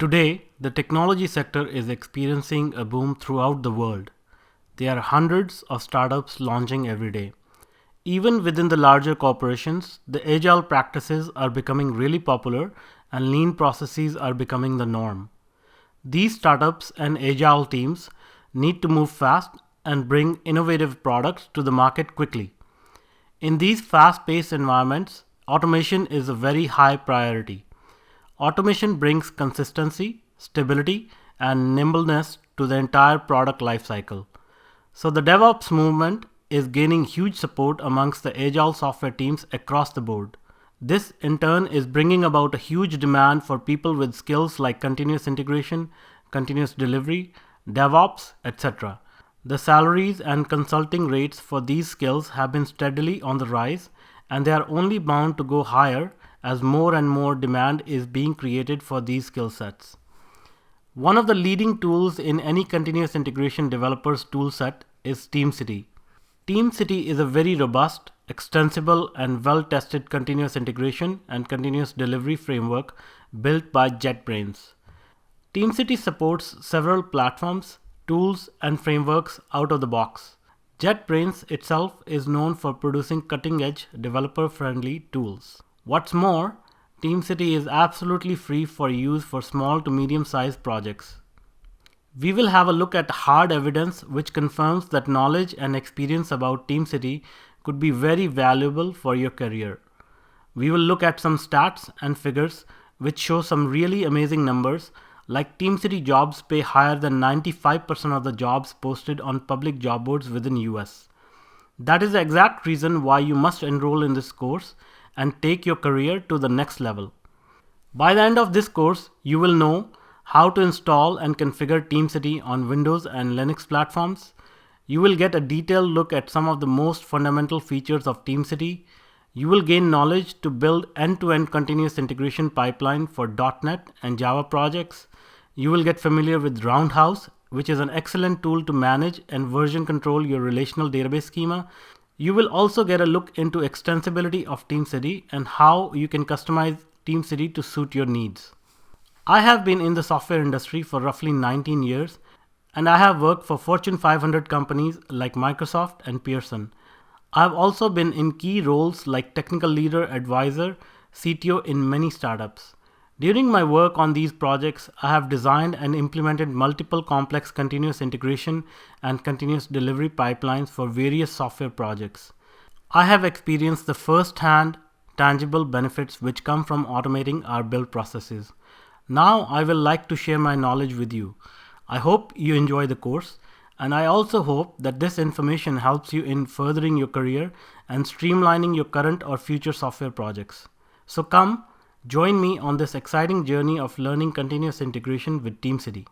Today, the technology sector is experiencing a boom throughout the world. There are hundreds of startups launching every day. Even within the larger corporations, the agile practices are becoming really popular and lean processes are becoming the norm. These startups and agile teams need to move fast and bring innovative products to the market quickly. In these fast-paced environments, automation is a very high priority. Automation brings consistency, stability, and nimbleness to the entire product lifecycle. So the DevOps movement is gaining huge support amongst the agile software teams across the board. This in turn is bringing about a huge demand for people with skills like continuous integration, continuous delivery, DevOps, etc. The salaries and consulting rates for these skills have been steadily on the rise, and they are only bound to go higher as more and more demand is being created for these skill sets. One of the leading tools in any continuous integration developer's toolset is TeamCity. TeamCity is a very robust, extensible, and well-tested continuous integration and continuous delivery framework built by JetBrains. TeamCity supports several platforms, tools, and frameworks out of the box. JetBrains itself is known for producing cutting-edge, developer-friendly tools. What's more, TeamCity is absolutely free for use for small to medium-sized projects. We will have a look at hard evidence which confirms that knowledge and experience about TeamCity could be very valuable for your career. We will look at some stats and figures which show some really amazing numbers, like TeamCity jobs pay higher than 95% of the jobs posted on public job boards within US. That is the exact reason why you must enroll in this course and take your career to the next level. By the end of this course, you will know how to install and configure TeamCity on Windows and Linux platforms. You will get a detailed look at some of the most fundamental features of TeamCity. You will gain knowledge to build end-to-end continuous integration pipeline for .NET and Java projects. You will get familiar with Roundhouse, which is an excellent tool to manage and version control your relational database schema. You will also get a look into extensibility of TeamCity and how you can customize TeamCity to suit your needs. I have been in the software industry for roughly 19 years, and I have worked for Fortune 500 companies like Microsoft and Pearson. I have also been in key roles like technical leader, advisor, CTO in many startups. During my work on these projects, I have designed and implemented multiple complex continuous integration and continuous delivery pipelines for various software projects. I have experienced the first-hand, tangible benefits which come from automating our build processes. Now I will like to share my knowledge with you. I hope you enjoy the course, and I also hope that this information helps you in furthering your career and streamlining your current or future software projects. So come, join me on this exciting journey of learning continuous integration with TeamCity.